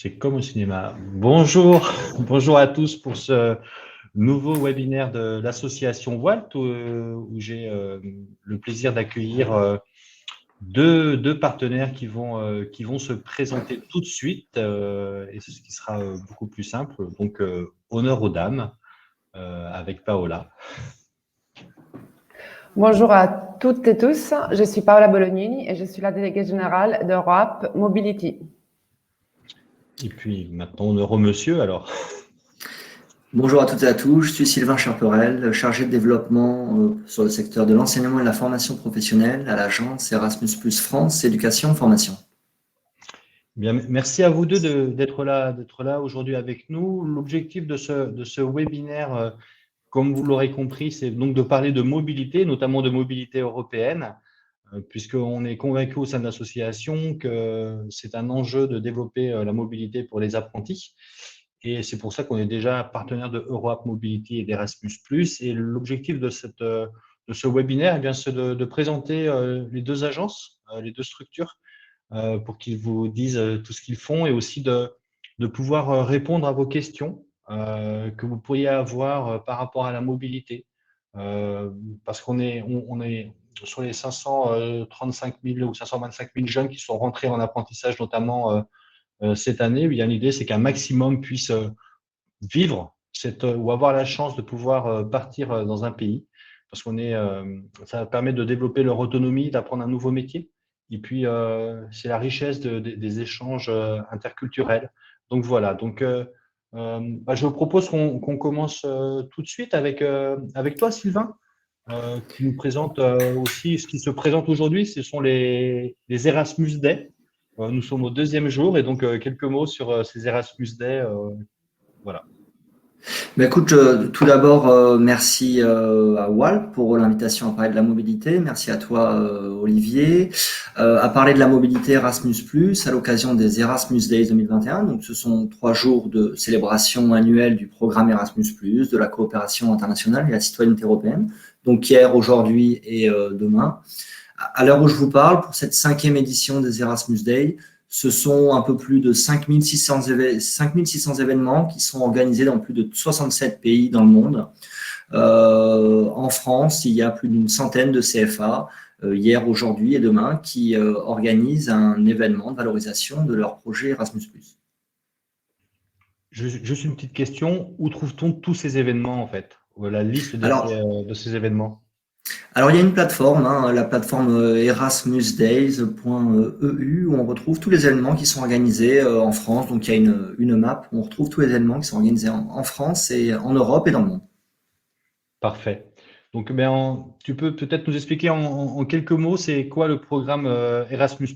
C'est comme au cinéma. Bonjour, bonjour à tous pour ce nouveau webinaire de l'association Voile où j'ai le plaisir d'accueillir deux partenaires qui vont se présenter tout de suite et c'est ce qui sera beaucoup plus simple. Donc, honneur aux dames avec Paola. Bonjour à toutes et tous, je suis Paola Bolognini et je suis la déléguée générale d'Europe Mobility. Et puis maintenant, honneur au monsieur alors. Bonjour à toutes et à tous, je suis Sylvain Charperel, chargé de développement sur le secteur de l'enseignement et de la formation professionnelle à l'agence Erasmus+ France Éducation Formation. Bien, merci à vous deux d'être là aujourd'hui avec nous. L'objectif de ce webinaire, comme vous l'aurez compris, c'est donc de parler de mobilité, notamment de mobilité européenne, puisqu'on est convaincu au sein de l'association que c'est un enjeu de développer la mobilité pour les apprentis. Et c'est pour ça qu'on est déjà partenaire de Europe Mobility et d'Erasmus+. Et l'objectif de ce webinaire, eh bien, c'est de présenter les deux agences, les deux structures, pour qu'ils vous disent tout ce qu'ils font et aussi de pouvoir répondre à vos questions que vous pourriez avoir par rapport à la mobilité. Parce qu'on est, on est sur les 535 000 ou 525 000 jeunes qui sont rentrés en apprentissage, notamment cette année. Il y a une idée, c'est qu'un maximum puisse vivre ou avoir la chance de pouvoir partir dans un pays, parce ça permet de développer leur autonomie, d'apprendre un nouveau métier. Et puis, c'est la richesse des échanges interculturels. Donc voilà. Donc, je vous propose qu'on commence tout de suite avec toi, Sylvain, qui nous présente aussi ce qui se présente aujourd'hui. Ce sont les Erasmus Day. Nous sommes au deuxième jour et donc quelques mots sur ces Erasmus Day. Voilà. Mais écoute, tout d'abord, merci à WAL pour l'invitation à parler de la mobilité. Merci à toi, Olivier, à parler de la mobilité Erasmus+, à l'occasion des Erasmus Days 2021. Donc, ce sont 3 jours de célébration annuelle du programme Erasmus+, de la coopération internationale et la citoyenneté européenne. Donc, hier, aujourd'hui et demain. À l'heure où je vous parle, pour cette 5e édition des Erasmus Days, ce sont un peu plus de 5600 événements qui sont organisés dans plus de 67 pays dans le monde. En France, il y a plus d'une centaine de CFA, hier, aujourd'hui et demain, qui organisent un événement de valorisation de leur projet Erasmus+. Juste une petite question, où trouve-t-on tous ces événements en fait? La liste de ces événements? Alors, il y a une plateforme, la plateforme erasmusdays.eu, où on retrouve tous les événements qui sont organisés en France. Donc, il y a une map où on retrouve tous les événements qui sont organisés en France et en Europe et dans le monde. Parfait. Donc, tu peux peut-être nous expliquer en quelques mots, c'est quoi le programme Erasmus+?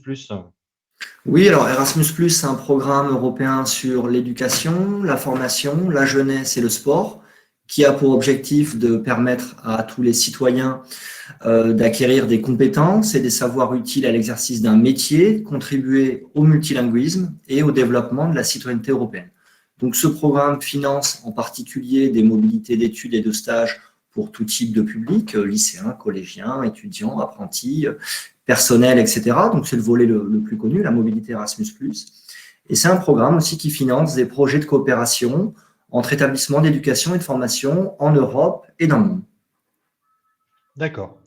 Oui, alors Erasmus+, c'est un programme européen sur l'éducation, la formation, la jeunesse et le sport, qui a pour objectif de permettre à tous les citoyens d'acquérir des compétences et des savoirs utiles à l'exercice d'un métier, contribuer au multilinguisme et au développement de la citoyenneté européenne. Donc, ce programme finance en particulier des mobilités d'études et de stages pour tout type de public, lycéens, collégiens, étudiants, apprentis, personnel, etc. Donc, c'est le volet le plus connu, la mobilité Erasmus+. Et c'est un programme aussi qui finance des projets de coopération entre établissements d'éducation et de formation en Europe et dans le monde. D'accord.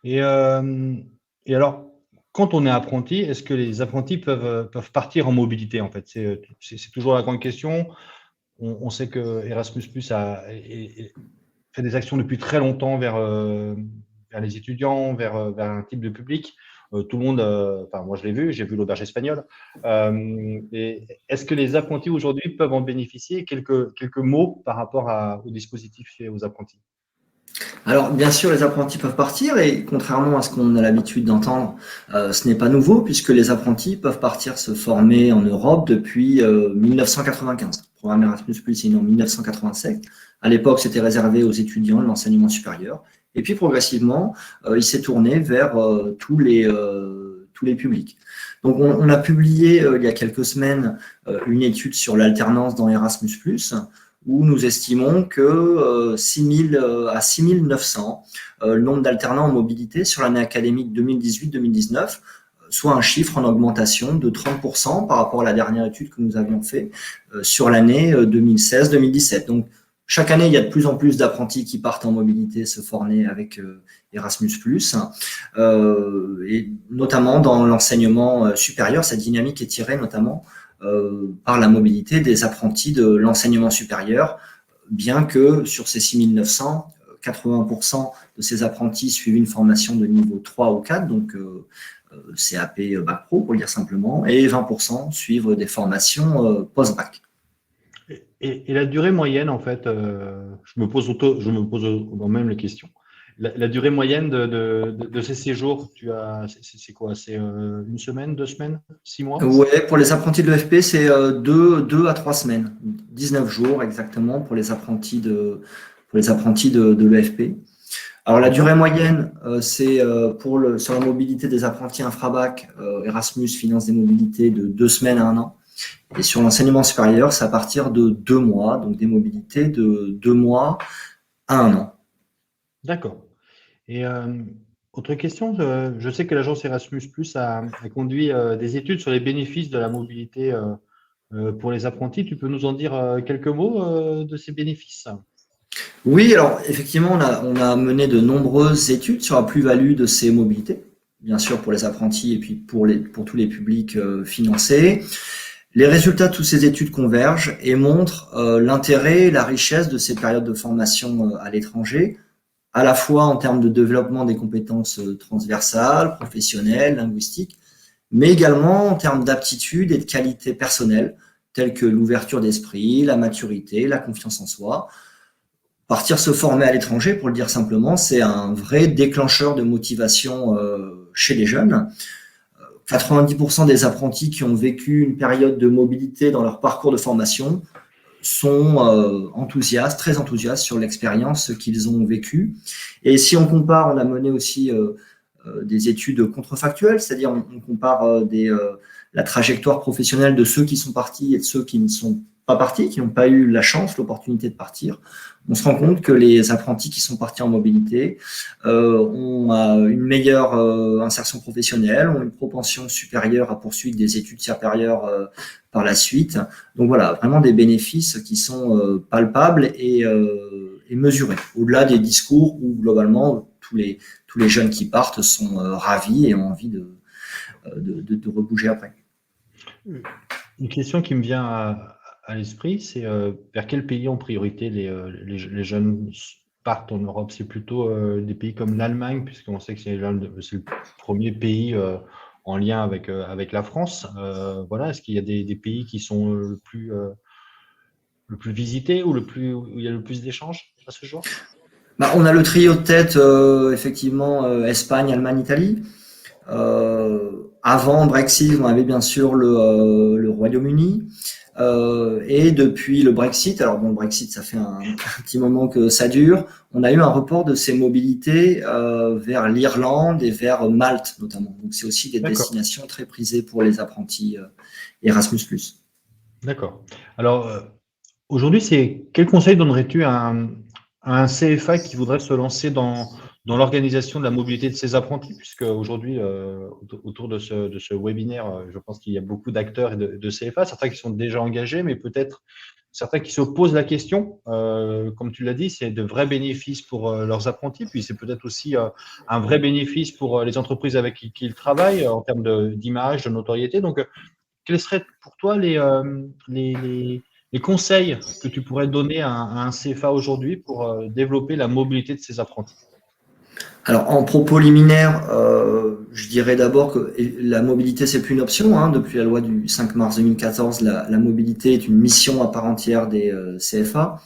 Et alors, quand on est apprenti, est-ce que les apprentis peuvent partir en mobilité en fait? C'est toujours la grande question. On sait que Erasmus+ fait des actions depuis très longtemps vers les étudiants, vers un type de public. Tout le monde, moi je l'ai vu, j'ai vu l'auberge espagnole. Et est-ce que les apprentis aujourd'hui peuvent en bénéficier? Quelques mots par rapport au dispositif fait aux apprentis. Alors, bien sûr, les apprentis peuvent partir et contrairement à ce qu'on a l'habitude d'entendre, ce n'est pas nouveau puisque les apprentis peuvent partir se former en Europe depuis 1995. Le programme Erasmus+ est né en 1987. À l'époque, c'était réservé aux étudiants de l'enseignement supérieur. Et puis, progressivement, il s'est tourné vers tous les publics. Donc, on a publié il y a quelques semaines une étude sur l'alternance dans Erasmus+, où nous estimons que 6 000 à 6 900 le nombre d'alternants en mobilité sur l'année académique 2018-2019, soit un chiffre en augmentation de 30% par rapport à la dernière étude que nous avions fait sur l'année 2016-2017. Donc, chaque année, il y a de plus en plus d'apprentis qui partent en mobilité se former avec Erasmus+, et notamment dans l'enseignement supérieur. Cette dynamique est tirée notamment par la mobilité des apprentis de l'enseignement supérieur, bien que sur ces 6900, 80% de ces apprentis suivent une formation de niveau 3 ou 4, donc CAP Bac Pro pour le dire simplement, et 20% suivent des formations post-bac. Et la durée moyenne, en fait, je me pose moi-même les questions. La durée moyenne de ces séjours, c'est quoi? C'est une semaine, 2 semaines, 6 mois? Ouais, pour les apprentis de l'EFP, c'est 2 à 3 semaines, 19 jours exactement pour les apprentis de l'EFP. Alors la durée moyenne, c'est sur la mobilité des apprentis infrabac, Erasmus finance des mobilités de 2 semaines à 1 an. Et sur l'enseignement supérieur, c'est à partir de 2 mois, donc des mobilités de 2 mois à 1 an. D'accord. Et autre question, je sais que l'agence Erasmus+ a conduit des études sur les bénéfices de la mobilité pour les apprentis. Tu peux nous en dire quelques mots de ces bénéfices? Oui, alors effectivement, on a mené de nombreuses études sur la plus-value de ces mobilités, bien sûr pour les apprentis et puis pour tous les publics financés. Les résultats de toutes ces études convergent et montrent l'intérêt et la richesse de ces périodes de formation à l'étranger, à la fois en termes de développement des compétences transversales, professionnelles, linguistiques, mais également en termes d'aptitude et de qualité personnelle, telles que l'ouverture d'esprit, la maturité, la confiance en soi. Partir se former à l'étranger, pour le dire simplement, c'est un vrai déclencheur de motivation chez les jeunes. 90% des apprentis qui ont vécu une période de mobilité dans leur parcours de formation sont enthousiastes, très enthousiastes sur l'expérience qu'ils ont vécue. Et si on compare, on a mené aussi des études contrefactuelles, c'est-à-dire on compare la trajectoire professionnelle de ceux qui sont partis et de ceux qui ne sont pas partis, qui n'ont pas eu la chance, l'opportunité de partir. On se rend compte que les apprentis qui sont partis en mobilité ont une meilleure insertion professionnelle, ont une propension supérieure à poursuivre des études supérieures par la suite. Donc voilà, vraiment des bénéfices qui sont palpables et mesurés, au-delà des discours où globalement tous les jeunes qui partent sont ravis et ont envie de rebouger après. Une question qui me vient à l'esprit, c'est vers quel pays en priorité les jeunes partent en Europe? C'est plutôt des pays comme l'Allemagne, puisqu'on sait que c'est le premier pays en lien avec la France. Voilà, est-ce qu'il y a des pays qui sont le plus visités ou où il y a le plus d'échanges à ce jour? On a le trio de tête, effectivement, Espagne, Allemagne, Italie. Avant Brexit, on avait bien sûr le Royaume-Uni. Et depuis le Brexit, alors bon, le Brexit, ça fait un petit moment que ça dure, on a eu un report de ces mobilités vers l'Irlande et vers Malte notamment. Donc c'est aussi des destinations très prisées pour les apprentis Erasmus+. D'accord. Alors aujourd'hui, quel conseil donnerais-tu à un CFA qui voudrait se lancer dans l'organisation de la mobilité de ses apprentis, puisque aujourd'hui, autour de ce webinaire, je pense qu'il y a beaucoup d'acteurs et de CFA, certains qui sont déjà engagés, mais peut-être certains qui se posent la question. Comme tu l'as dit, c'est de vrais bénéfices pour leurs apprentis, puis c'est peut-être aussi un vrai bénéfice pour les entreprises avec qui ils travaillent en termes d'image, de notoriété. Donc, quels seraient pour toi les conseils que tu pourrais donner à un CFA aujourd'hui pour développer la mobilité de ses apprentis? Alors, en propos liminaire, je dirais d'abord que la mobilité, c'est plus une option. Hein. Depuis la loi du 5 mars 2014, la mobilité est une mission à part entière des CFA.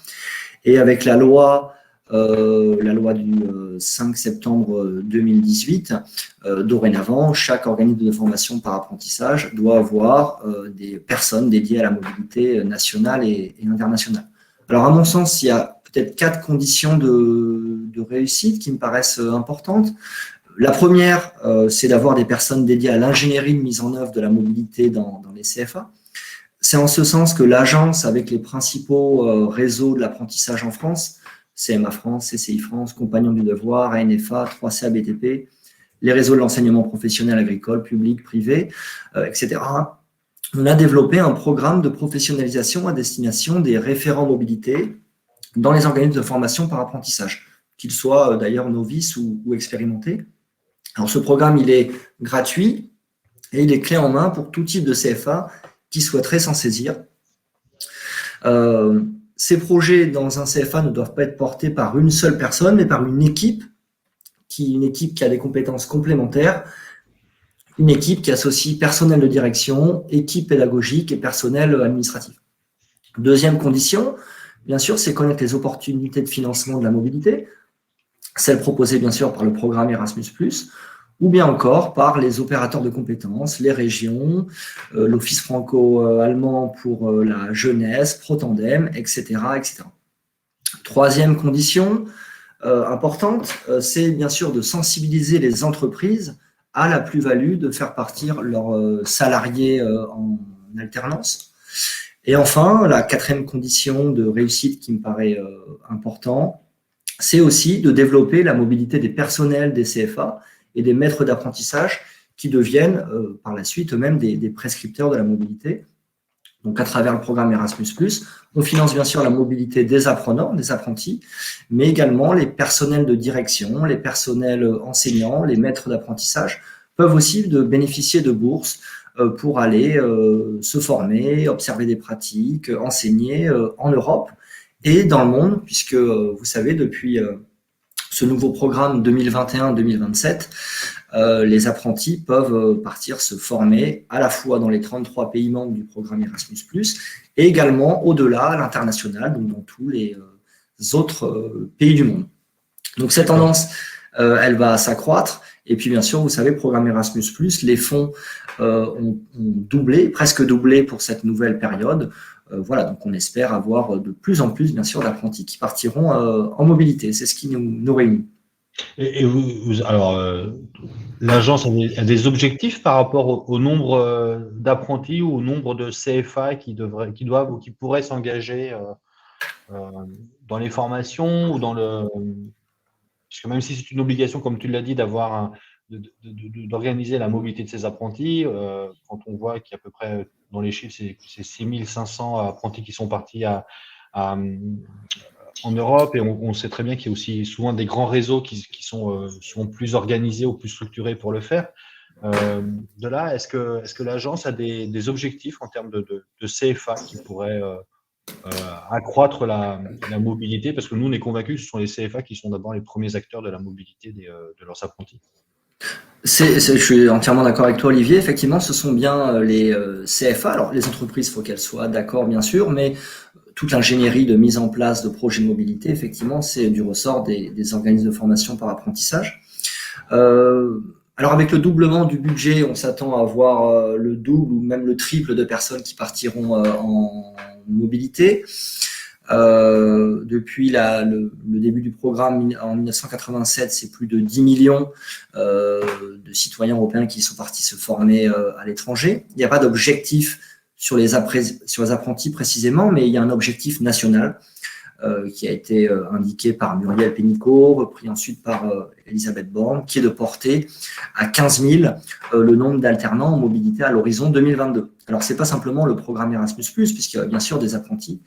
Et avec la loi du 5 septembre 2018, dorénavant, chaque organisme de formation par apprentissage doit avoir des personnes dédiées à la mobilité nationale et internationale. Alors, à mon sens, il y a peut-être 4 conditions de réussite qui me paraissent importantes. La première, c'est d'avoir des personnes dédiées à l'ingénierie de mise en œuvre de la mobilité dans les CFA. C'est en ce sens que l'agence, avec les principaux réseaux de l'apprentissage en France, CMA France, CCI France, Compagnons du Devoir, ANFA, 3CA BTP, les réseaux de l'enseignement professionnel agricole, public, privé, etc. On a développé un programme de professionnalisation à destination des référents mobilité dans les organismes de formation par apprentissage, qu'ils soient d'ailleurs novices ou expérimentés. Alors ce programme, il est gratuit et il est clé en main pour tout type de CFA qui souhaiterait s'en saisir. Ces projets dans un CFA ne doivent pas être portés par une seule personne, mais par une équipe qui a des compétences complémentaires, une équipe qui associe personnel de direction, équipe pédagogique et personnel administratif. Deuxième condition, bien sûr, c'est connaître les opportunités de financement de la mobilité, celles proposées bien sûr par le programme Erasmus+, ou bien encore par les opérateurs de compétences, les régions, l'Office franco-allemand pour la jeunesse, Protandem, etc., etc. Troisième condition importante, c'est bien sûr de sensibiliser les entreprises à la plus-value de faire partir leurs salariés en alternance. Et enfin, la quatrième condition de réussite qui me paraît important, c'est aussi de développer la mobilité des personnels des CFA et des maîtres d'apprentissage qui deviennent par la suite eux-mêmes des prescripteurs de la mobilité. Donc à travers le programme Erasmus+, on finance bien sûr la mobilité des apprenants, des apprentis, mais également les personnels de direction, les personnels enseignants, les maîtres d'apprentissage peuvent aussi bénéficier de bourses pour aller se former, observer des pratiques, enseigner en Europe et dans le monde, puisque vous savez, depuis ce nouveau programme 2021-2027, les apprentis peuvent partir se former à la fois dans les 33 pays membres du programme Erasmus+, et également au-delà, à l'international, donc dans tous les autres pays du monde. Donc cette tendance, elle va s'accroître. Et puis bien sûr, vous savez, programme Erasmus+, les fonds ont doublé, presque doublé pour cette nouvelle période. Voilà, donc on espère avoir de plus en plus, bien sûr, d'apprentis qui partiront en mobilité. C'est ce qui nous réunit. Et alors, l'agence a des objectifs par rapport au nombre d'apprentis ou au nombre de CFA qui doivent ou qui pourraient s'engager dans les formations ou dans le… Parce que même si c'est une obligation, comme tu l'as dit, d'organiser la mobilité de ces apprentis, quand on voit qu'il y a à peu près, dans les chiffres, c'est 6500 apprentis qui sont partis en Europe, et on sait très bien qu'il y a aussi souvent des grands réseaux qui sont plus organisés ou plus structurés pour le faire. De là, est-ce que l'agence a des objectifs en termes de CFA qui pourraient accroître la mobilité, parce que nous, on est convaincus que ce sont les CFA qui sont d'abord les premiers acteurs de la mobilité de leurs apprentis. Je suis entièrement d'accord avec toi, Olivier. Effectivement, ce sont bien les CFA. Alors, les entreprises, il faut qu'elles soient d'accord, bien sûr, mais toute l'ingénierie de mise en place de projets de mobilité, effectivement, c'est du ressort des organismes de formation par apprentissage. Alors, avec le doublement du budget, on s'attend à avoir le double ou même le triple de personnes qui partiront en mobilité. Depuis le début du programme en 1987, c'est plus de 10 millions de citoyens européens qui sont partis se former à l'étranger. Il n'y a pas d'objectif sur les apprentis précisément, mais il y a un objectif national qui a été indiqué par Muriel Pénicaud, repris ensuite par Elisabeth Borne, qui est de porter à 15 000 le nombre d'alternants en mobilité à l'horizon 2022. Alors, ce n'est pas simplement le programme Erasmus+, puisqu'il y a bien sûr des apprentis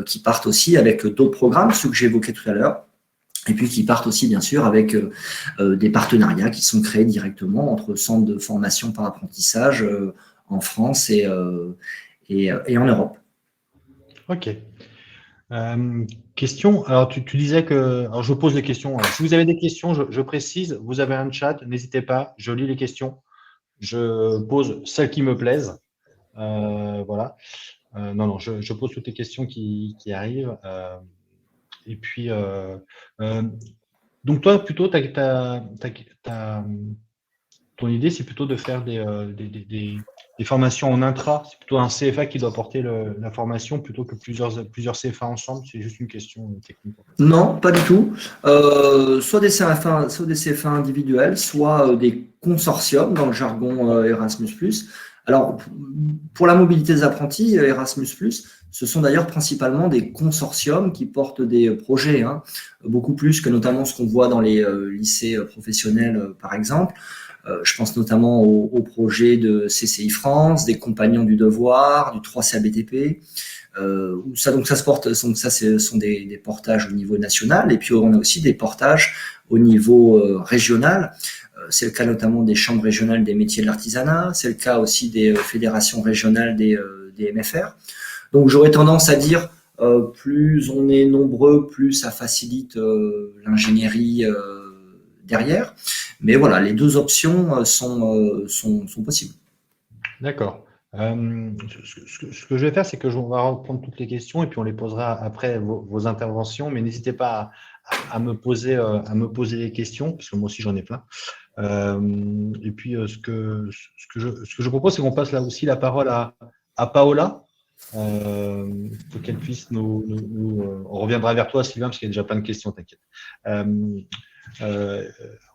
qui partent aussi avec d'autres programmes, ceux que j'évoquais tout à l'heure, et puis qui partent aussi, bien sûr, avec des partenariats qui sont créés directement entre centres de formation par apprentissage en France et en Europe. Ok. Question. Alors, tu disais que… Alors, je pose des questions. Si vous avez des questions, je précise, vous avez un chat, n'hésitez pas, je lis les questions. Je pose celles qui me plaisent. Voilà. Non, je pose toutes les questions qui arrivent. Et puis, donc toi, plutôt, ton idée, c'est plutôt de faire des formations en intra. C'est plutôt un CFA qui doit porter la formation plutôt que plusieurs CFA ensemble. C'est juste une question technique. Non, pas du tout. Soit des CFA individuels, soit des consortiums dans le jargon Erasmus+. Alors, pour la mobilité des apprentis, Erasmus+, ce sont d'ailleurs principalement des consortiums qui portent des projets, hein, beaucoup plus que notamment ce qu'on voit dans les lycées professionnels, par exemple. Je pense notamment au projet de CCI France, des Compagnons du Devoir, du 3CABTP. Donc ce sont des portages au niveau national, et puis on a aussi des portages au niveau régional. C'est le cas notamment des chambres régionales des métiers de l'artisanat, c'est le cas aussi des fédérations régionales des MFR. Donc j'aurais tendance à dire, plus on est nombreux, plus ça facilite l'ingénierie derrière. Mais voilà, les deux options sont possibles. D'accord. Ce que je vais faire, c'est que on va reprendre toutes les questions et puis on les posera après vos interventions, mais n'hésitez pas à me poser les questions, parce que moi aussi j'en ai plein. Et puis ce que je propose, c'est qu'on passe là aussi la parole à Paola, pour qu'elle puisse on reviendra vers toi, Sylvain, parce qu'il y a déjà plein de questions, t'inquiète.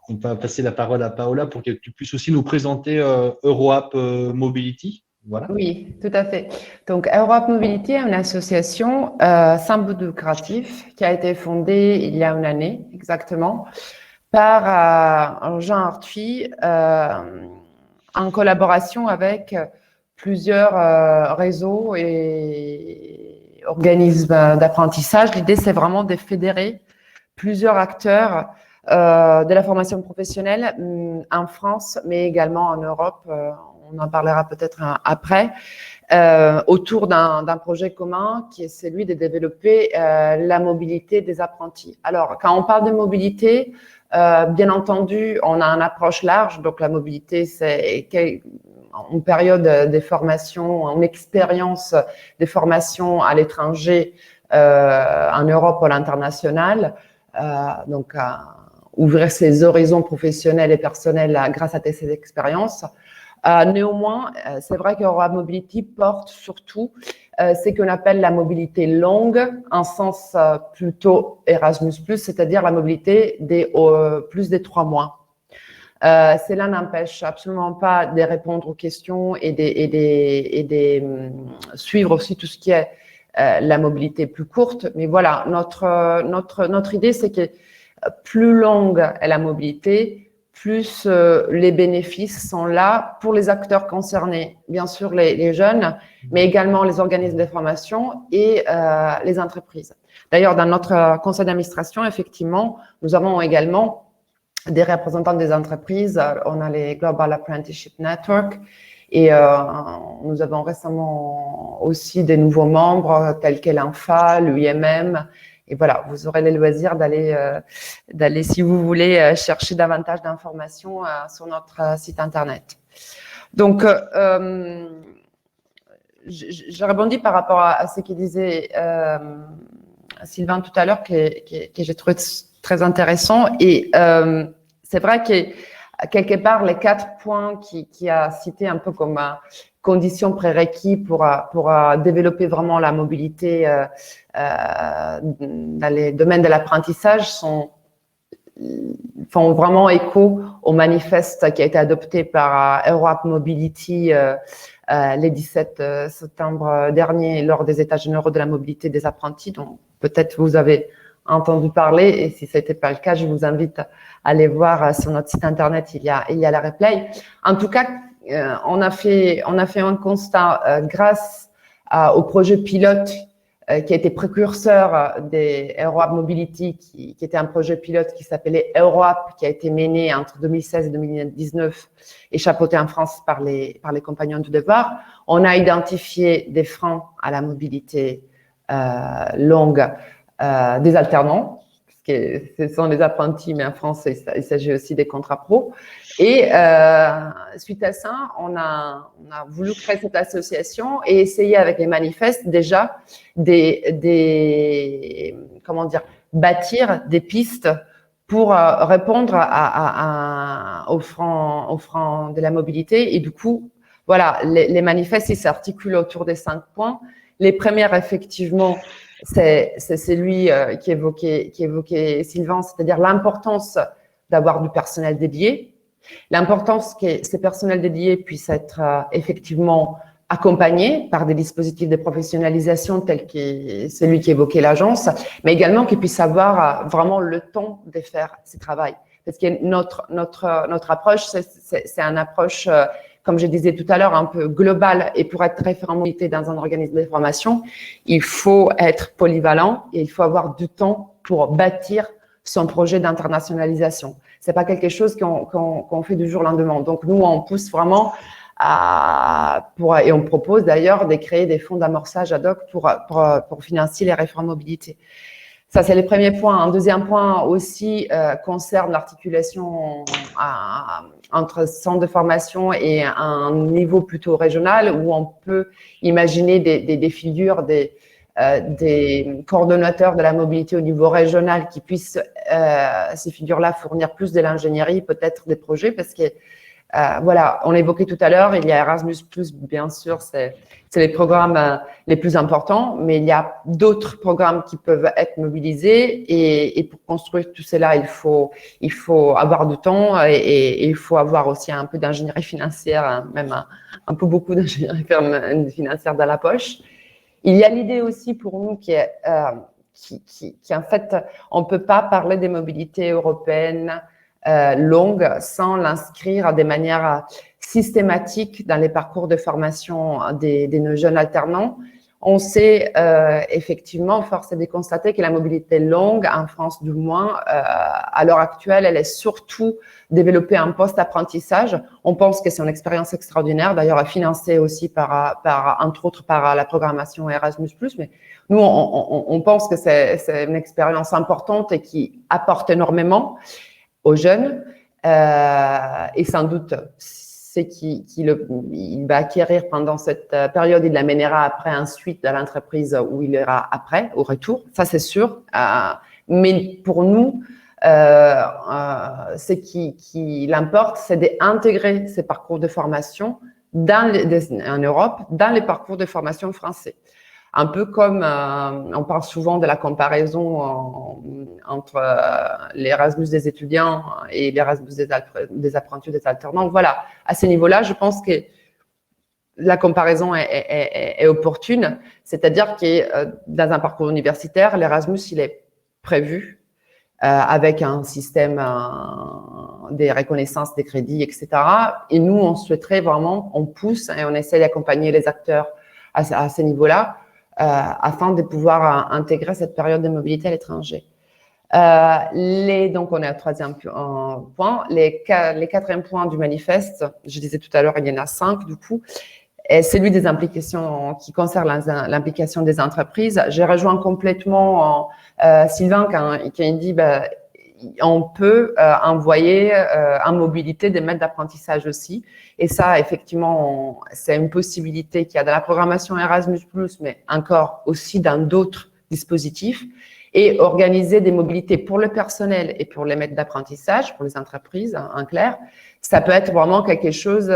On va passer la parole à Paola pour que tu puisses aussi nous présenter EuroApp Mobility. Voilà. Oui, tout à fait. Donc, EuroApp Mobility est une association sans but lucratif qui a été fondée il y a une année exactement par Jean Arthuis en collaboration avec plusieurs réseaux et organismes d'apprentissage. L'idée, c'est vraiment de fédérer plusieurs acteurs de la formation professionnelle en France, mais également en Europe. On en parlera peut-être après, autour d'un projet commun qui est celui de développer la mobilité des apprentis. Alors, quand on parle de mobilité, bien entendu, on a une approche large. Donc, la mobilité, c'est une période de formation, une expérience de formation à l'étranger, en Europe ou à l'international. Donc, ouvrir ses horizons professionnels et personnels grâce à ces expériences. Néanmoins, c'est vrai qu'EuroApp Mobility porte surtout ce qu'on appelle la mobilité longue, en sens plutôt Erasmus+, c'est-à-dire la mobilité des plus de 3 mois. Cela n'empêche absolument pas de répondre aux questions et de suivre aussi tout ce qui est la mobilité plus courte. Mais voilà, notre idée, c'est que plus longue est la mobilité, plus les bénéfices sont là pour les acteurs concernés, bien sûr les jeunes, mais également les organismes de formation et les entreprises. D'ailleurs, dans notre conseil d'administration, effectivement, nous avons également des représentants des entreprises. On a les Global Apprenticeship Network et nous avons récemment aussi des nouveaux membres tels que l'INFA, l'UIMM. Et voilà, vous aurez le loisir d'aller, si vous voulez, chercher davantage d'informations sur notre site internet. Donc, je rebondis par rapport à ce qu'il disait Sylvain tout à l'heure, que j'ai trouvé très intéressant. Et c'est vrai que quelque part, les 4 points qui a cités un peu comme conditions prérequis pour développer vraiment la mobilité dans les domaines de l'apprentissage font vraiment écho au manifeste qui a été adopté par EuroApp Mobility le 17 septembre dernier lors des États généraux de la mobilité des apprentis, dont peut-être vous avez entendu parler, et si ce n'était pas le cas, je vous invite à aller voir sur notre site internet, il y a la replay. En tout cas, on a fait un constat grâce au projet pilote qui a été précurseur des EuroApp Mobility, qui était un projet pilote qui s'appelait EuroApp, qui a été mené entre 2016 et 2019 et chapeauté en France par les Compagnons du Devoir. On a identifié des freins à la mobilité longue des alternants, parce que ce sont des apprentis, mais en France, il s'agit aussi des contrats pro. Et suite à ça, on a voulu créer cette association et essayer avec les manifestes déjà bâtir des pistes pour répondre aux freins de la mobilité. Et du coup, voilà, les manifestes, ils s'articulent autour des 5 points. Les premières, effectivement, c'est celui qui évoquait Sylvain, c'est-à-dire l'importance d'avoir du personnel dédié. L'important, c'est que ces personnels dédiés puissent être effectivement accompagnés par des dispositifs de professionnalisation tels que celui qu'évoquait l'agence, mais également qu'ils puissent avoir vraiment le temps de faire ce travail. Parce que notre approche, c'est une approche, comme je disais tout à l'heure, un peu globale. Et pour être référent mobilité dans un organisme de formation, il faut être polyvalent et il faut avoir du temps pour bâtir son projet d'internationalisation. C'est pas quelque chose qu'on fait du jour au lendemain. Donc, nous, on pousse vraiment et on propose d'ailleurs de créer des fonds d'amorçage ad hoc pour financer les réformes mobilité. Ça, c'est le premier point. Un deuxième point aussi concerne l'articulation entre centres de formation et un niveau plutôt régional où on peut imaginer des figures, des coordonnateurs de la mobilité au niveau régional qui puissent, ces figures-là, fournir plus de l'ingénierie, peut-être des projets, parce que voilà, on l'évoquait tout à l'heure, il y a Erasmus+, bien sûr, c'est les programmes les plus importants, mais il y a d'autres programmes qui peuvent être mobilisés et pour construire tout cela, il faut avoir du temps et il faut avoir aussi un peu d'ingénierie financière, hein, même un peu beaucoup d'ingénierie financière dans la poche. Il y a l'idée aussi pour nous qui en fait, on ne peut pas parler des mobilités européennes longue sans l'inscrire de manière systématique dans les parcours de formation des jeunes alternants. On sait effectivement, force est de constater que la mobilité longue, en France du moins, à l'heure actuelle, elle est surtout développée en post-apprentissage. On pense que c'est une expérience extraordinaire, d'ailleurs financée aussi entre autres par la programmation Erasmus+, mais nous, on pense que c'est une expérience importante et qui apporte énormément aux jeunes et sans doute c'est qu'il va acquérir pendant cette période, il l'amènera après ensuite dans l'entreprise où il ira après, au retour, ça c'est sûr. Mais pour nous, ce qui l'importe, c'est d'intégrer ces parcours de formation en Europe dans les parcours de formation français. Un peu comme on parle souvent de la comparaison entre l'Erasmus des étudiants et l'Erasmus des apprentis, des alternants. Voilà, à ce niveau-là, je pense que la comparaison est opportune, c'est-à-dire que dans un parcours universitaire, l'Erasmus, il est prévu avec un système des reconnaissances des crédits, etc. Et nous, on souhaiterait vraiment, on pousse et on essaie d'accompagner les acteurs à ce niveau-là, afin de pouvoir intégrer cette période de mobilité à l'étranger. Donc, on est au troisième point. Les quatrième points du manifeste, je disais tout à l'heure, il y en a 5 du coup, et celui des implications qui concerne l'implication des entreprises. J'ai rejoint complètement Sylvain qui a dit on peut envoyer en mobilité des maîtres d'apprentissage aussi. Et ça, effectivement, c'est une possibilité qu'il y a dans la programmation Erasmus+, mais encore aussi dans d'autres dispositifs. Et organiser des mobilités pour le personnel et pour les maîtres d'apprentissage, pour les entreprises, en clair, ça peut être vraiment quelque chose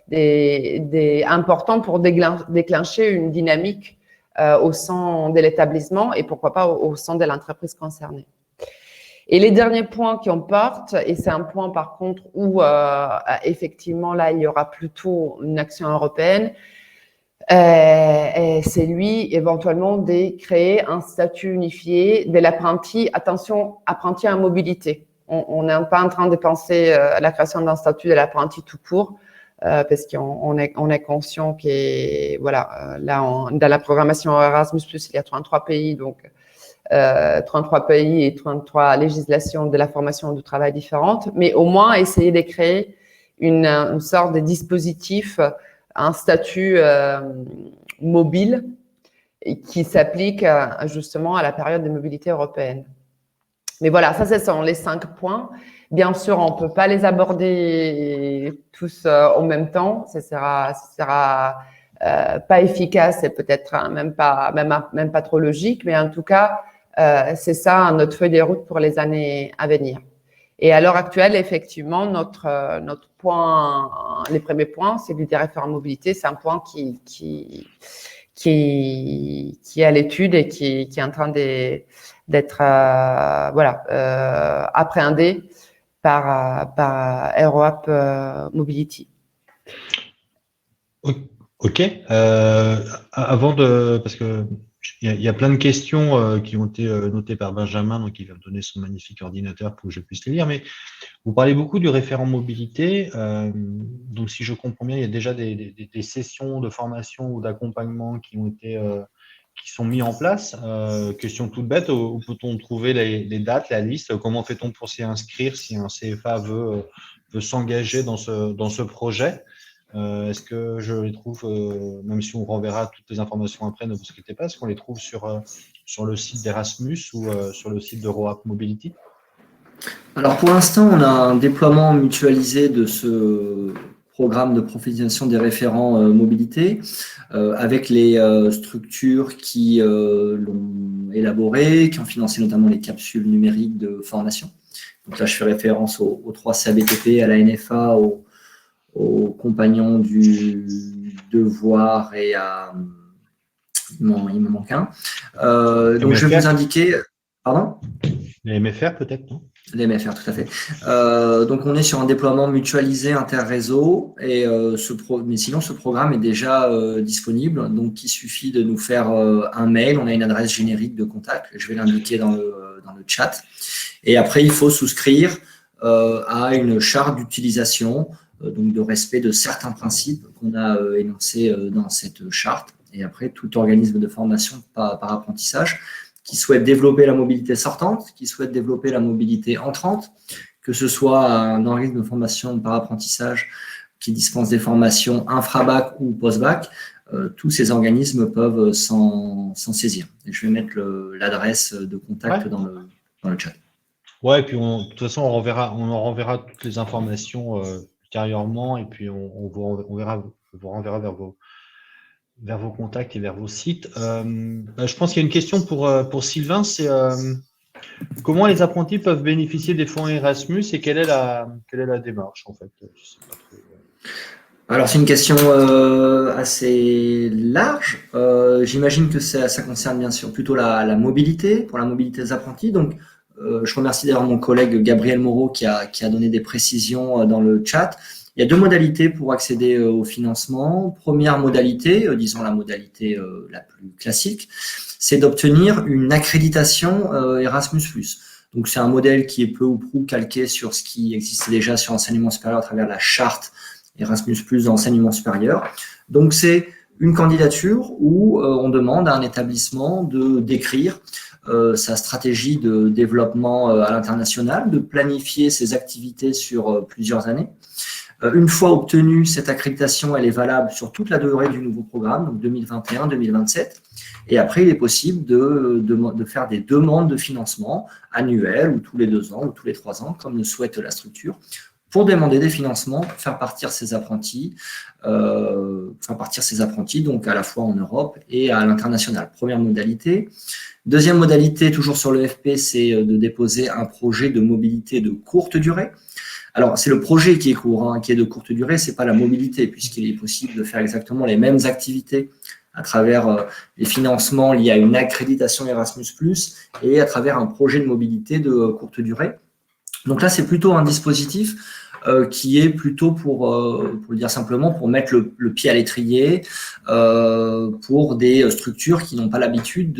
d'important pour déclencher une dynamique au sein de l'établissement et pourquoi pas au sein de l'entreprise concernée. Et les derniers points qui en portent, et c'est un point par contre où effectivement là il y aura plutôt une action européenne, c'est lui éventuellement de créer un statut unifié de l'apprenti, attention, apprenti en mobilité. On n'est pas en train de penser à la création d'un statut de l'apprenti tout court, parce qu'on est conscient que voilà, là dans la programmation Erasmus+, il y a 33 pays, donc 33 pays et 33 législations de la formation du travail différentes, mais au moins essayer de créer une sorte de dispositif, un statut mobile qui s'applique justement à la période de mobilité européenne. Mais voilà, ça, ce sont les 5 points. Bien sûr, on ne peut pas les aborder tous en même temps. Ça sera pas efficace et peut-être même pas trop logique, mais en tout cas, c'est ça notre feuille de route pour les années à venir. Et à l'heure actuelle, effectivement, notre point, les premiers points, c'est du référent mobilité. C'est un point qui est à l'étude et qui est en train d'être appréhendé par Europe Mobility. Ok. Parce que il y a plein de questions qui ont été notées par Benjamin, donc il va me donner son magnifique ordinateur pour que je puisse les lire. Mais vous parlez beaucoup du référent mobilité. Donc, si je comprends bien, il y a déjà des sessions de formation ou d'accompagnement qui sont mis en place. Question toute bête, où peut-on trouver les dates, la liste? Comment fait-on pour s'y inscrire si un CFA veut s'engager dans ce projet? Est-ce que je les trouve, même si on renverra toutes les informations après, ne vous inquiétez pas, est-ce qu'on les trouve sur le site d'Erasmus ou sur le site de Roap Mobility? Alors pour l'instant, on a un déploiement mutualisé de ce programme de professionnalisation des référents mobilité avec les structures qui l'ont élaboré, qui ont financé notamment les capsules numériques de formation. Donc là, je fais référence aux 3 CABTP, à la NFA, aux compagnons du devoir et à… Il me manque un. Donc je vais vous indiquer… Pardon ? Les MFR peut-être, non? Les MFR, tout à fait. Donc, on est sur un déploiement mutualisé interréseau, mais sinon, ce programme est déjà disponible. Donc, il suffit de nous faire un mail. On a une adresse générique de contact. Je vais l'indiquer dans le chat. Et après, il faut souscrire à une charte d'utilisation, donc de respect de certains principes qu'on a énoncés dans cette charte. Et après, tout organisme de formation par apprentissage qui souhaitent développer la mobilité sortante, qui souhaitent développer la mobilité entrante, que ce soit un organisme de formation par apprentissage qui dispense des formations infra-bac ou post-bac, tous ces organismes peuvent s'en saisir. Et je vais mettre l'adresse de contact dans le chat. Ouais, et puis de toute façon, on en renverra toutes les informations ultérieurement, et puis on vous renverra vers vos contacts et vers vos sites. Je pense qu'il y a une question pour Sylvain, c'est comment les apprentis peuvent bénéficier des fonds Erasmus et quelle est la démarche en fait? Je sais pas trop. Alors, c'est une question assez large. J'imagine que ça concerne bien sûr plutôt la mobilité, pour la mobilité des apprentis. Donc, je remercie d'ailleurs mon collègue Gabriel Moreau qui a donné des précisions dans le chat. Il y a 2 modalités pour accéder au financement. Première modalité, disons la modalité la plus classique, c'est d'obtenir une accréditation Erasmus+. Donc, c'est un modèle qui est peu ou prou calqué sur ce qui existait déjà sur l'enseignement supérieur à travers la charte Erasmus+ d'enseignement supérieur. Donc, c'est une candidature où on demande à un établissement de décrire sa stratégie de développement à l'international, de planifier ses activités sur plusieurs années. Une fois obtenue, cette accréditation, elle est valable sur toute la durée du nouveau programme, donc 2021-2027. Et après, il est possible de faire des demandes de financement annuelles ou tous les 2 ans ou tous les 3 ans, comme le souhaite la structure, pour demander des financements, faire partir ses apprentis, donc à la fois en Europe et à l'international. Première modalité. Deuxième modalité, toujours sur le FP, c'est de déposer un projet de mobilité de courte durée. Alors, c'est le projet qui est court, qui est de courte durée, c'est pas la mobilité, puisqu'il est possible de faire exactement les mêmes activités à travers les financements liés à une accréditation Erasmus+, et à travers un projet de mobilité de courte durée. Donc là, c'est plutôt un dispositif qui est plutôt pour le dire simplement, pour mettre le pied à l'étrier pour des structures qui n'ont pas l'habitude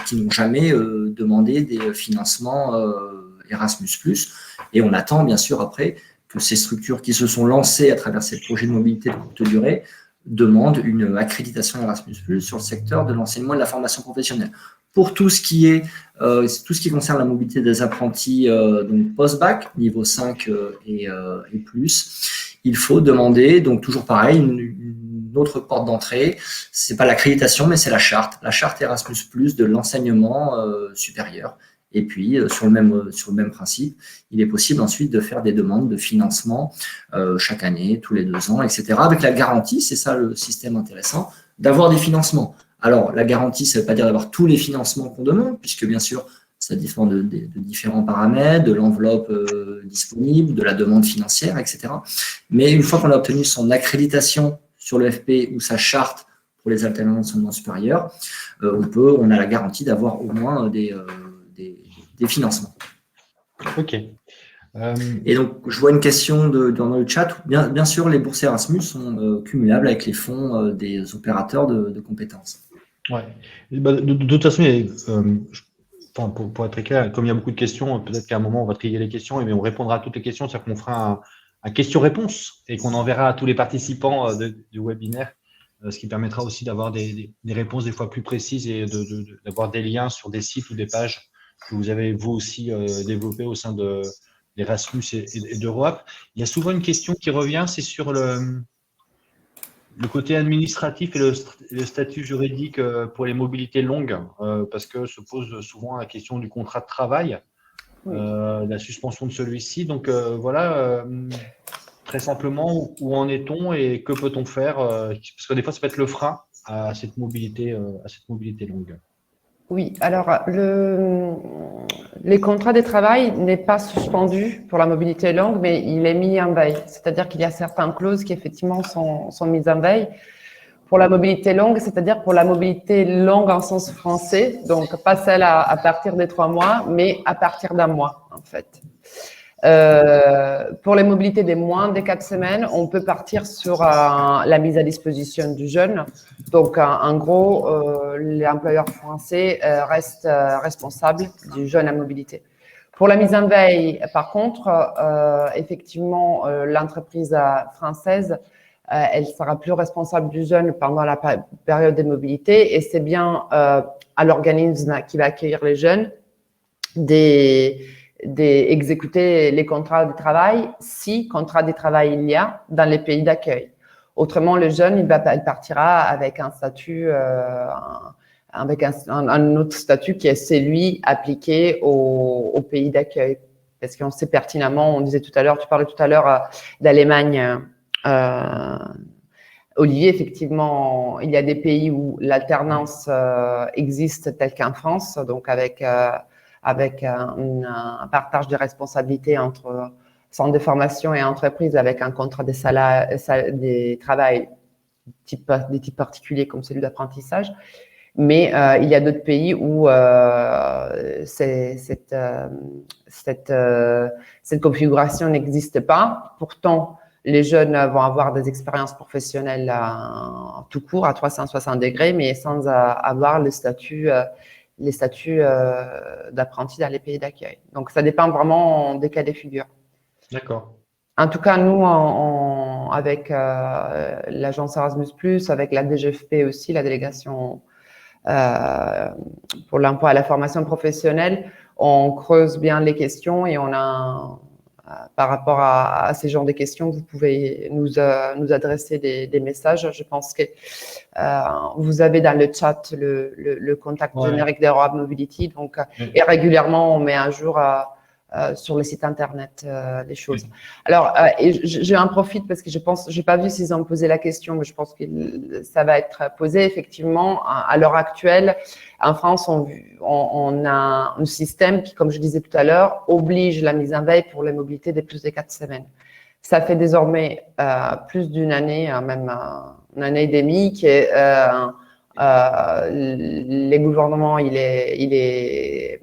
qui n'ont jamais demandé des financements Erasmus+. Et on attend bien sûr après que ces structures qui se sont lancées à travers ces projets de mobilité de courte durée demandent une accréditation Erasmus+ sur le secteur de l'enseignement et de la formation professionnelle. Pour tout ce qui concerne la mobilité des apprentis donc post-bac, niveau 5 et plus, il faut demander, donc toujours pareil, une autre porte d'entrée. C'est pas l'accréditation, mais c'est la charte Erasmus+ de l'enseignement supérieur. Et puis, sur le même principe, il est possible ensuite de faire des demandes de financement chaque année, tous les 2 ans, etc. Avec la garantie, c'est ça le système intéressant, d'avoir des financements. Alors, la garantie, ça ne veut pas dire d'avoir tous les financements qu'on demande, puisque bien sûr, ça dépend de différents paramètres, de l'enveloppe disponible, de la demande financière, etc. Mais une fois qu'on a obtenu son accréditation sur le FP ou sa charte pour les alternants d'enseignement supérieur, on a la garantie d'avoir au moins des financements. Ok. Et donc, je vois une question dans le chat. Bien sûr, les bourses Erasmus sont cumulables avec les fonds des opérateurs de compétences. Ouais. De toute façon, enfin, pour être très clair, comme il y a beaucoup de questions, peut-être qu'à un moment, on va trier les questions, mais on répondra à toutes les questions, c'est-à-dire qu'on fera un question-réponse et qu'on enverra à tous les participants du webinaire, ce qui permettra aussi d'avoir des réponses des fois plus précises et d'avoir des liens sur des sites ou des pages que vous avez vous aussi développés au sein d'Erasmus et d'Europe. Il y a souvent une question qui revient, c'est sur le côté administratif et le statut juridique pour les mobilités longues, parce que se pose souvent la question du contrat de travail, la suspension de celui-ci. Donc voilà, très simplement, où en est-on et que peut-on faire parce que des fois, ça peut être le frein à cette mobilité longue. Oui, alors les contrats de travail n'est pas suspendu pour la mobilité longue, mais il est mis en veille. C'est-à-dire qu'il y a certaines clauses qui effectivement sont mises en veille. Pour la mobilité longue, c'est-à-dire pour la mobilité longue en sens français, donc pas celle à partir des 3 mois, mais à partir d'un mois en fait. Pour les mobilités des moins de 4 semaines, on peut partir sur la mise à disposition du jeune. Donc, en gros, l'employeur français reste responsable du jeune à mobilité. Pour la mise en veille, par contre, effectivement, l'entreprise française, elle sera plus responsable du jeune pendant la période de mobilité et c'est bien à l'organisme qui va accueillir les jeunes d'exécuter les contrats de travail si contrat de travail il y a dans les pays d'accueil. Autrement, le jeune, il partira avec un statut, avec un autre statut qui est celui appliqué au pays d'accueil. Parce qu'on sait pertinemment, on disait tout à l'heure, tu parlais tout à l'heure d'Allemagne, Olivier, effectivement, il y a des pays où l'alternance existe telle qu'en France, donc avec un partage de responsabilités entre centre de formation et entreprise avec un contrat de travail des types particuliers comme celui d'apprentissage. Mais il y a d'autres pays où cette configuration n'existe pas. Pourtant, les jeunes vont avoir des expériences professionnelles tout court à 360 degrés, mais sans avoir les statuts d'apprentis dans les pays d'accueil. Donc, ça dépend vraiment des cas de figure. D'accord. En tout cas, nous, avec l'agence Erasmus+, avec la DGFP aussi, la délégation pour l'emploi et la formation professionnelle, on creuse bien les questions et on a, par rapport à ces genres de questions, vous pouvez nous adresser des messages. Je pense que vous avez dans le chat le contact générique d'Europe Mobility. Donc, et régulièrement, on met à jour sur le site internet les choses. Alors, j'en profite parce que j'ai pas vu s'ils ont posé la question, mais je pense que ça va être posé effectivement. À l'heure actuelle, en France, on a un système qui, comme je disais tout à l'heure, oblige la mise en veille pour les mobilités de plus de 4 semaines. Ça fait désormais plus d'une année, même une année et demie, que les gouvernements, il est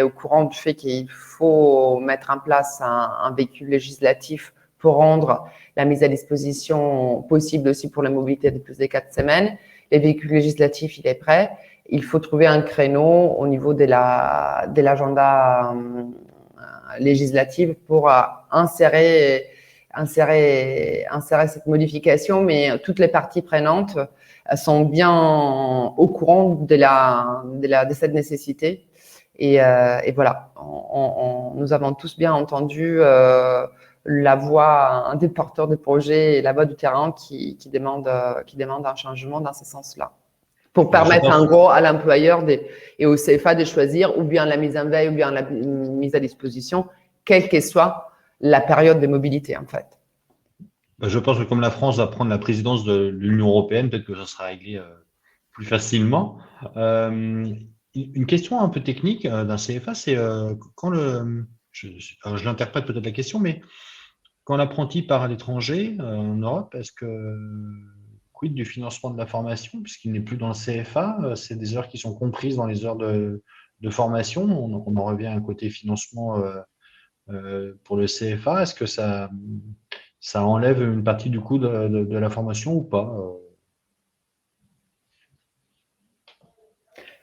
au courant du fait qu'il faut mettre en place un véhicule législatif pour rendre la mise à disposition possible aussi pour la mobilité de plus de 4 semaines. Les véhicules législatifs, il est prêt. Il faut trouver un créneau au niveau de l'agenda législatif pour insérer cette modification, mais toutes les parties prenantes sont bien au courant de cette nécessité. Et voilà, nous avons tous bien entendu la voix des porteurs de projets et la voix du terrain qui demande un changement dans ce sens-là. Pour permettre en gros à l'employeur et au CFA de choisir ou bien la mise en veille ou bien la mise à disposition, quelle que soit la période de mobilité en fait. Je pense que comme la France va prendre la présidence de l'Union européenne, peut-être que ça sera réglé plus facilement. Une question un peu technique d'un CFA, c'est quand je l'interprète peut-être la question, mais quand l'apprenti part à l'étranger, en Europe, est-ce que quid du financement de la formation, puisqu'il n'est plus dans le CFA, c'est des heures qui sont comprises dans les heures de formation, on en revient à un côté financement pour le CFA, est-ce que ça enlève une partie du coût de la formation ou pas?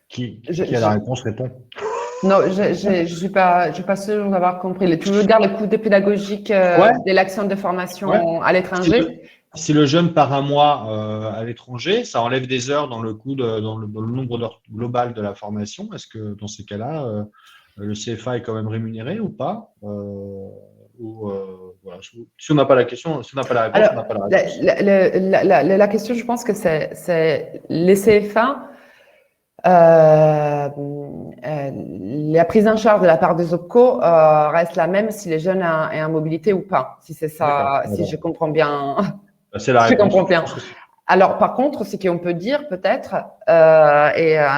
Qui a la réponse répond. Non, je suis pas sûre d'avoir compris. Tu veux dire le coût des pédagogiques de l'action de formation à l'étranger? Si le jeune part un mois à l'étranger, ça enlève des heures dans le coût dans le nombre d'heures global de la formation. Est-ce que dans ces cas-là, le CFA est quand même rémunéré ou pas? Voilà. Si on n'a pas la question, si on n'a pas la réponse, Alors, on n'a pas la réponse. La question, je pense que c'est les CFA. La prise en charge de la part des OPCO reste la même si les jeunes est en mobilité ou pas. Si c'est ça, si je comprends bien. C'est la réponse. Je comprends bien. Alors, par contre, ce qu'on peut dire peut-être,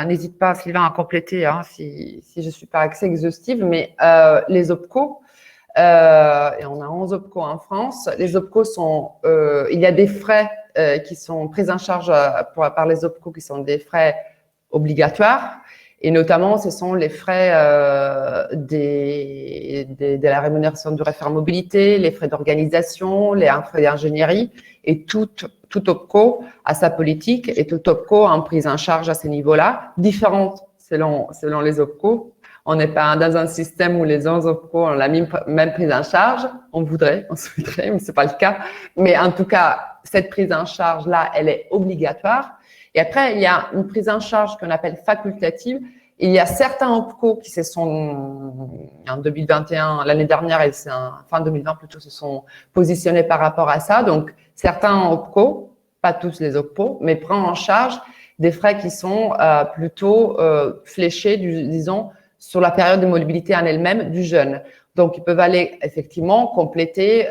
n'hésite pas, Sylvain, à compléter si je ne suis pas assez exhaustive, mais les OPCO, et on a 11 OPCO en France, les OPCO sont, il y a des frais qui sont pris en charge par les OPCO qui sont des frais obligatoires, et notamment ce sont les frais de la rémunération du référent mobilité, les frais d'organisation, les frais d'ingénierie, et tout OPCO a sa politique et tout OPCO a une prise en charge à ces niveaux-là, différentes selon les OPCO. On n'est pas dans un système où les 11 OPCO ont la même prise en charge. On souhaiterait, mais c'est pas le cas. Mais en tout cas, cette prise en charge-là, elle est obligatoire. Et après, il y a une prise en charge qu'on appelle facultative. Il y a certains OPCO qui se sont, en 2021, l'année dernière et fin 2020 plutôt, se sont positionnés par rapport à ça. Donc, certains OPCO, pas tous les OPCO, mais prennent en charge des frais qui sont plutôt fléchés, disons, sur la période de mobilité en elle-même du jeune. Donc, ils peuvent aller effectivement compléter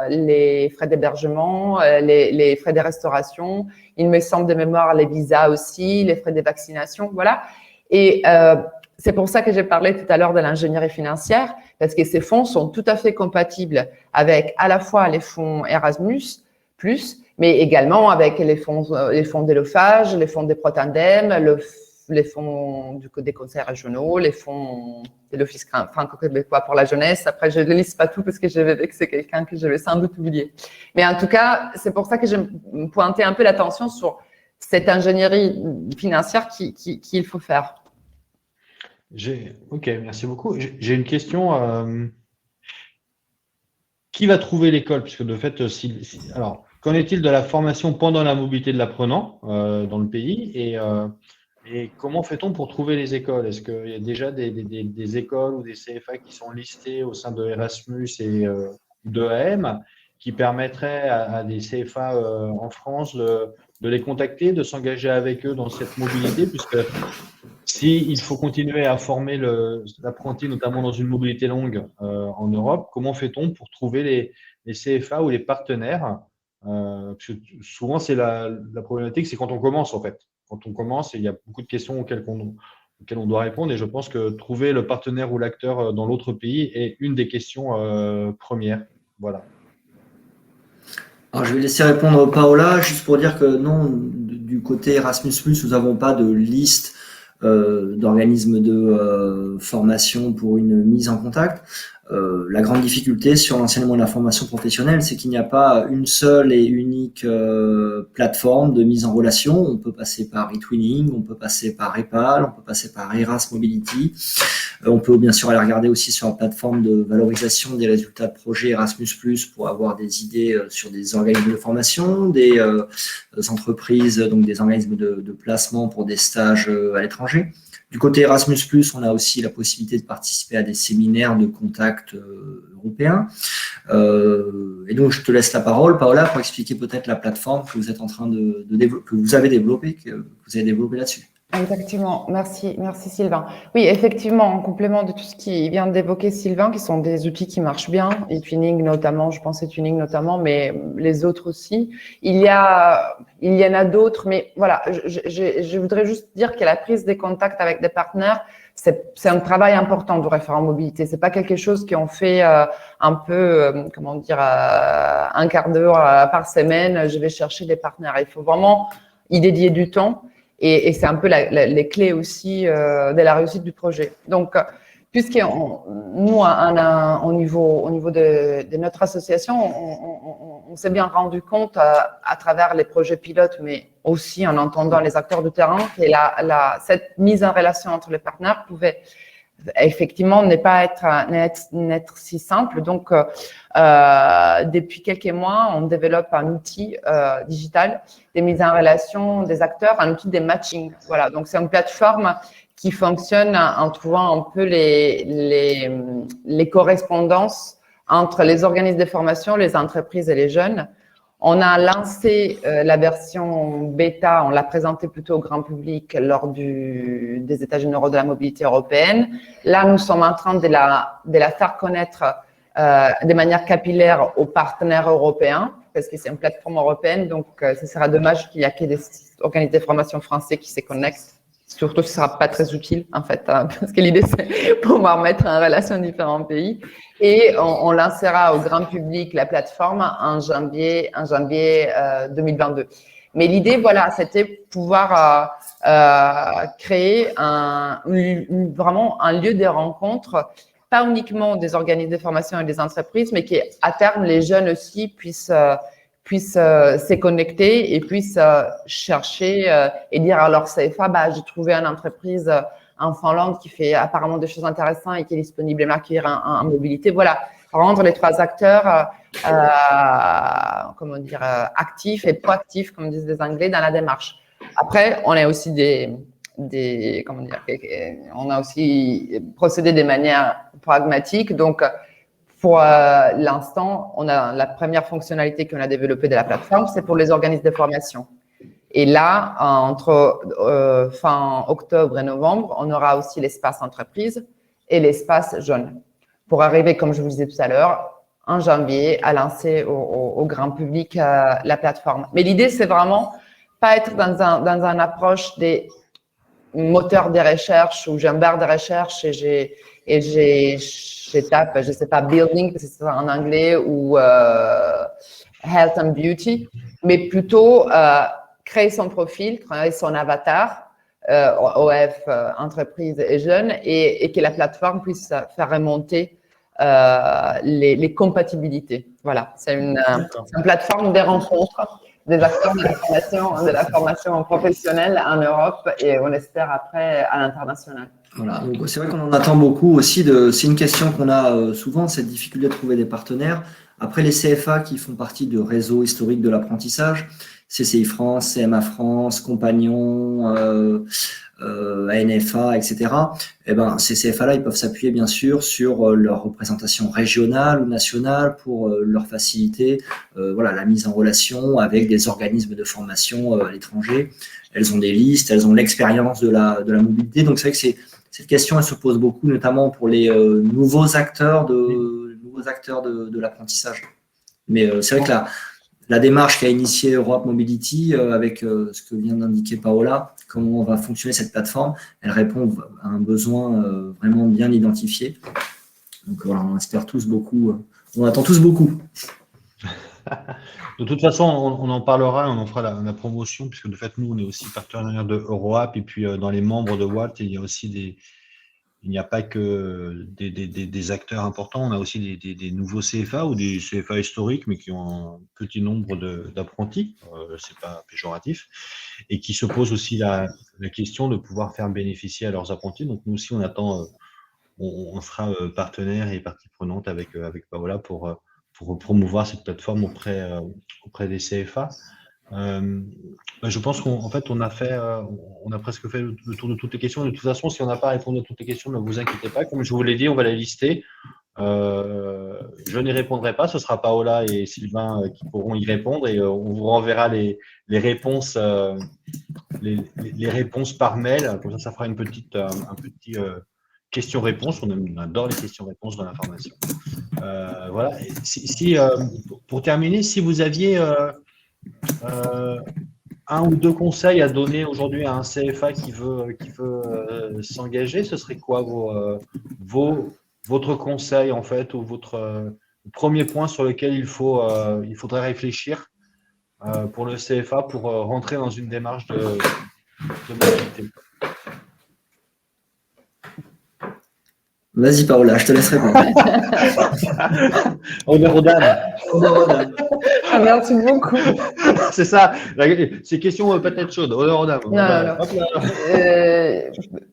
les frais d'hébergement, les frais de restauration. Il me semble de mémoire les visas aussi, les frais de vaccination, voilà. Et c'est pour ça que j'ai parlé tout à l'heure de l'ingénierie financière, parce que ces fonds sont tout à fait compatibles avec à la fois les fonds Erasmus+, mais également avec les fonds d'Elophage, les fonds des Protandem, les fonds des conseils régionaux, les fonds de l'Office franco-québécois pour la jeunesse. Après, je ne liste pas tout parce que je vais que c'est quelqu'un que je vais sans doute oublier. Mais en tout cas, c'est pour ça que j'ai pointé un peu l'attention sur cette ingénierie financière qu'il faut faire. Ok, merci beaucoup. J'ai une question. Qui va trouver l'école? Puisque de fait, alors, qu'en est-il de la formation pendant la mobilité de l'apprenant dans le pays et comment fait-on pour trouver les écoles? Est-ce qu'il y a déjà des écoles ou des CFA qui sont listées au sein de Erasmus et d'EAM qui permettraient à des CFA en France de les contacter, de s'engager avec eux dans cette mobilité? Puisque s'il faut continuer à former l'apprenti, notamment dans une mobilité longue en Europe, comment fait-on pour trouver les CFA ou les partenaires? Parce que souvent, c'est la problématique, c'est quand on commence en fait. Quand on commence, il y a beaucoup de questions auxquelles on doit répondre. Et je pense que trouver le partenaire ou l'acteur dans l'autre pays est une des questions premières. Voilà. Alors, je vais laisser répondre Paola, juste pour dire que non, du côté Erasmus+, nous n'avons pas de liste d'organismes de formation pour une mise en contact. La grande difficulté sur l'enseignement de la formation professionnelle, c'est qu'il n'y a pas une seule et unique plateforme de mise en relation. On peut passer par eTwinning, on peut passer par Epal, on peut passer par Eras Mobility. On peut bien sûr aller regarder aussi sur la plateforme de valorisation des résultats de projet Erasmus+, pour avoir des idées sur des organismes de formation, des entreprises, donc des organismes de placement pour des stages à l'étranger. Du côté Erasmus+, on a aussi la possibilité de participer à des séminaires de contact européens. Et donc, je te laisse la parole, Paola, pour expliquer peut-être la plateforme que vous êtes en train de développer, que vous avez développée là-dessus. Exactement, merci Sylvain. Oui, effectivement, en complément de tout ce qui vient d'évoquer Sylvain, qui sont des outils qui marchent bien, eTwinning notamment, je pense eTwinning notamment, mais les autres aussi. Il y en a d'autres, mais voilà, je voudrais juste dire que la prise des contacts avec des partenaires, c'est un travail important du référent mobilité. C'est pas quelque chose qu'on fait un peu, un quart d'heure par semaine. Je vais chercher des partenaires. Il faut vraiment y dédier du temps. Et c'est un peu les clés aussi de la réussite du projet. Donc, puisque nous, au niveau de notre association, on s'est bien rendu compte à travers les projets pilotes, mais aussi en entendant les acteurs du terrain, que cette mise en relation entre les partenaires pouvait effectivement ne pas être si simple. Donc, depuis quelques mois, on développe un outil digital de mise en relation des acteurs, un outil de matching. Voilà, donc c'est une plateforme qui fonctionne en trouvant un peu les correspondances entre les organismes de formation, les entreprises et les jeunes. On a lancé la version bêta, on l'a présentée plutôt au grand public lors des États généraux de la mobilité européenne. Là, nous sommes en train de la faire connaître de manière capillaire aux partenaires européens, parce que c'est une plateforme européenne, donc ce sera dommage qu'il n'y ait que des organismes de formation français qui se connectent. Surtout, ce ne sera pas très utile, en fait, parce que l'idée, c'est pouvoir mettre en relation différents pays. Et on lancera au grand public la plateforme en janvier 2022. Mais l'idée, voilà, c'était pouvoir créer vraiment un lieu de rencontre, pas uniquement des organismes de formation et des entreprises, mais qu'à terme, les jeunes aussi puissent se connecter et puissent chercher et dire à leur CFA, j'ai trouvé une entreprise en Finlande qui fait apparemment des choses intéressantes et qui est disponible à m'accueillir en mobilité. Voilà, rendre les trois acteurs actifs et proactifs, comme disent les Anglais, dans la démarche. Après, on a aussi on a aussi procédé de manière pragmatique. Donc, pour l'instant, on a la première fonctionnalité qu'on a développée de la plateforme, c'est pour les organismes de formation. Et là, entre fin octobre et novembre, on aura aussi l'espace entreprise et l'espace jeune. Pour arriver, comme je vous disais tout à l'heure, en janvier, à lancer au grand public la plateforme. Mais l'idée, c'est vraiment pas être dans une approche des moteurs de recherche où j'ai une barre de recherche et je tape, je sais pas, building, parce que c'est en anglais, ou health and beauty, mais plutôt créer son profil, créer son avatar, OF, entreprise et jeunes, et que la plateforme puisse faire remonter les compatibilités. Voilà, c'est une plateforme des rencontres des acteurs de la formation professionnelle en Europe et on espère après à l'international. Voilà, donc c'est vrai qu'on en attend beaucoup aussi. C'est une question qu'on a souvent, cette difficulté de trouver des partenaires. Après, les CFA qui font partie du réseau historique de l'apprentissage, CCI France, CMA France, Compagnon, ANFA, etc. Eh ben, ces CFA-là, ils peuvent s'appuyer bien sûr sur leur représentation régionale ou nationale pour leur faciliter la mise en relation avec des organismes de formation à l'étranger. Elles ont des listes, elles ont l'expérience de la mobilité. Donc c'est vrai que cette question, elle se pose beaucoup, notamment pour les nouveaux acteurs de l'apprentissage. Mais c'est vrai que la démarche qu'a initiée Europe Mobility avec ce que vient d'indiquer Paola, comment va fonctionner cette plateforme, elle répond à un besoin vraiment bien identifié. Donc voilà, on espère tous beaucoup, on attend tous beaucoup. De toute façon, on en parlera, on en fera la promotion, puisque de fait, nous, on est aussi partenaire de EuroApp, et puis dans les membres de WALT, il y a aussi il n'y a pas que des acteurs importants, on a aussi des nouveaux CFA ou des CFA historiques, mais qui ont un petit nombre d'apprentis, c'est pas péjoratif, et qui se posent aussi la question de pouvoir faire bénéficier à leurs apprentis. Donc nous aussi, on attend, on sera partenaire et partie prenante avec Paola pour promouvoir cette plateforme auprès des CFA. Je pense qu'en fait, on a presque fait le tour de toutes les questions. De toute façon, si on n'a pas répondu à toutes les questions, ne vous inquiétez pas. Comme je vous l'ai dit, on va les lister. Je n'y répondrai pas. Ce sera Paola et Sylvain qui pourront y répondre et on vous renverra les réponses, les réponses par mail. Comme ça fera un petit question-réponse. On adore les questions-réponses dans l'information. Voilà. Pour terminer, si vous aviez un ou deux conseils à donner aujourd'hui à un CFA qui veut s'engager, ce serait quoi votre conseil en fait, ou votre premier point sur lequel il faudrait réfléchir pour le CFA pour rentrer dans une démarche de mobilité? Vas-y, Paola, je te laisse répondre. Honneur aux dames. Honneur aux dames. Ah, merci beaucoup. C'est ça. C'est question peut-être chaude. Honneur aux dames. Non, non. Hop là.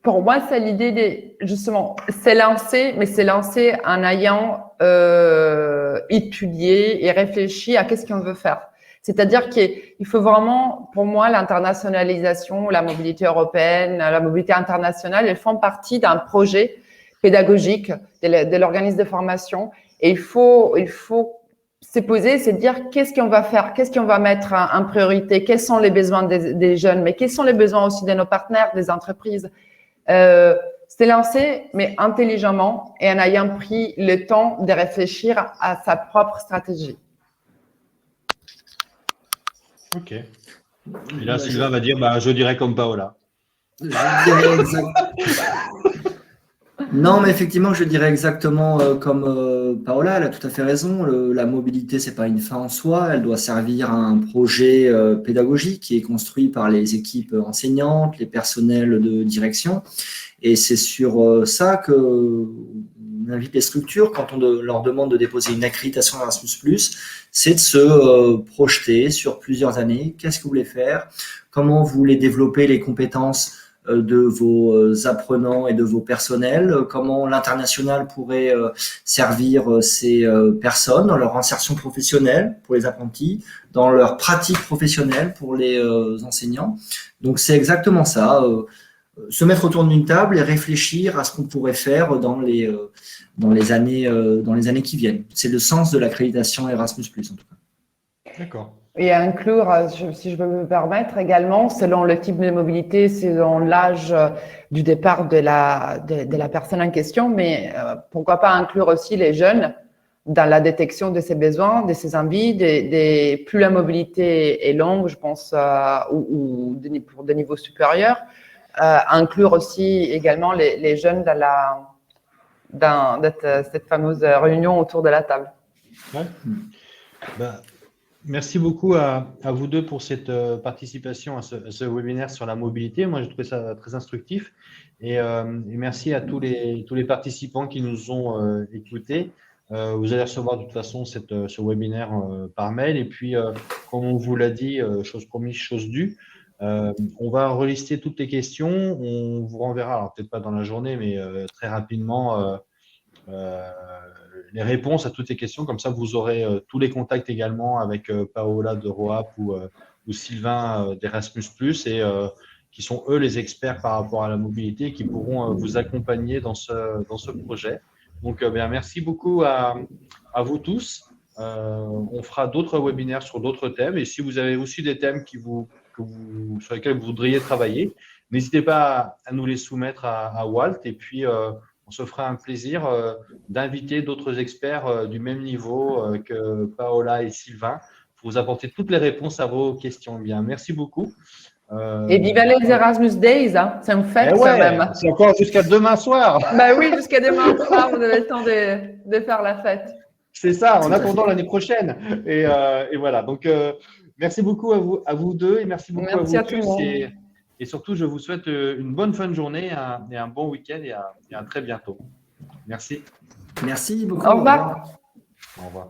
Pour moi, c'est l'idée de, justement, c'est lancé, mais c'est lancé en ayant étudié et réfléchi à qu'est-ce qu'on veut faire. C'est-à-dire qu'il faut vraiment, pour moi, l'internationalisation, la mobilité européenne, la mobilité internationale, elles font partie d'un projet pédagogique de l'organisme de formation. Et il faut se poser, c'est dire qu'est-ce qu'on va faire, qu'est-ce qu'on va mettre en priorité, quels sont les besoins des jeunes, mais quels sont les besoins aussi de nos partenaires, des entreprises. C'est lancé, mais intelligemment et en ayant pris le temps de réfléchir à sa propre stratégie. Ok. Et là, Sylvain va dire, je dirais comme Paola. Je dirais Non, mais effectivement, je dirais exactement comme Paola, elle a tout à fait raison. La mobilité, c'est pas une fin en soi, elle doit servir à un projet pédagogique qui est construit par les équipes enseignantes, les personnels de direction. Et c'est sur ça que on invite les structures, quand on leur demande de déposer une accréditation Erasmus+, c'est de se projeter sur plusieurs années. Qu'est-ce que vous voulez faire? Comment vous voulez développer les compétences de vos apprenants et de vos personnels, comment l'international pourrait servir ces personnes dans leur insertion professionnelle pour les apprentis, dans leur pratique professionnelle pour les enseignants. Donc c'est exactement ça, se mettre autour d'une table et réfléchir à ce qu'on pourrait faire dans les années qui viennent. C'est le sens de l'accréditation Erasmus+, en tout cas. D'accord. Et inclure, si je peux me permettre, également, selon le type de mobilité, selon l'âge du départ de la personne en question, mais pourquoi pas inclure aussi les jeunes dans la détection de ses besoins, de ses envies, plus la mobilité est longue, je pense, ou pour des niveaux supérieurs, inclure aussi également les jeunes dans cette fameuse réunion autour de la table. Ouais. Merci beaucoup à vous deux pour cette participation à ce webinaire sur la mobilité. Moi, j'ai trouvé ça très instructif. Et merci à tous les participants qui nous ont écoutés. Vous allez recevoir de toute façon ce webinaire par mail. Et puis, comme on vous l'a dit, chose promise, chose due, on va relister toutes les questions. On vous renverra, alors peut-être pas dans la journée, mais très rapidement, les réponses à toutes ces questions. Comme ça, vous aurez tous les contacts également avec Paola de ROAP ou Sylvain d'Erasmus+, et qui sont eux les experts par rapport à la mobilité et qui pourront vous accompagner dans ce projet. Donc, merci beaucoup à vous tous. On fera d'autres webinaires sur d'autres thèmes. Et si vous avez aussi des thèmes sur lesquels vous voudriez travailler, n'hésitez pas à nous les soumettre à Walt. Et puis, on se fera un plaisir d'inviter d'autres experts du même niveau que Paola et Sylvain pour vous apporter toutes les réponses à vos questions. Bien, merci beaucoup. Et vive les Erasmus Days, hein. C'est une fête quand même. C'est encore jusqu'à demain soir. Oui, jusqu'à demain soir, vous avez le temps de faire la fête. C'est ça, en attendant l'année prochaine. Et voilà, donc merci beaucoup à vous deux et merci beaucoup à vous tous. Et surtout, je vous souhaite une bonne fin de journée et un bon week-end et à très bientôt. Merci. Merci beaucoup. Au revoir. Au revoir.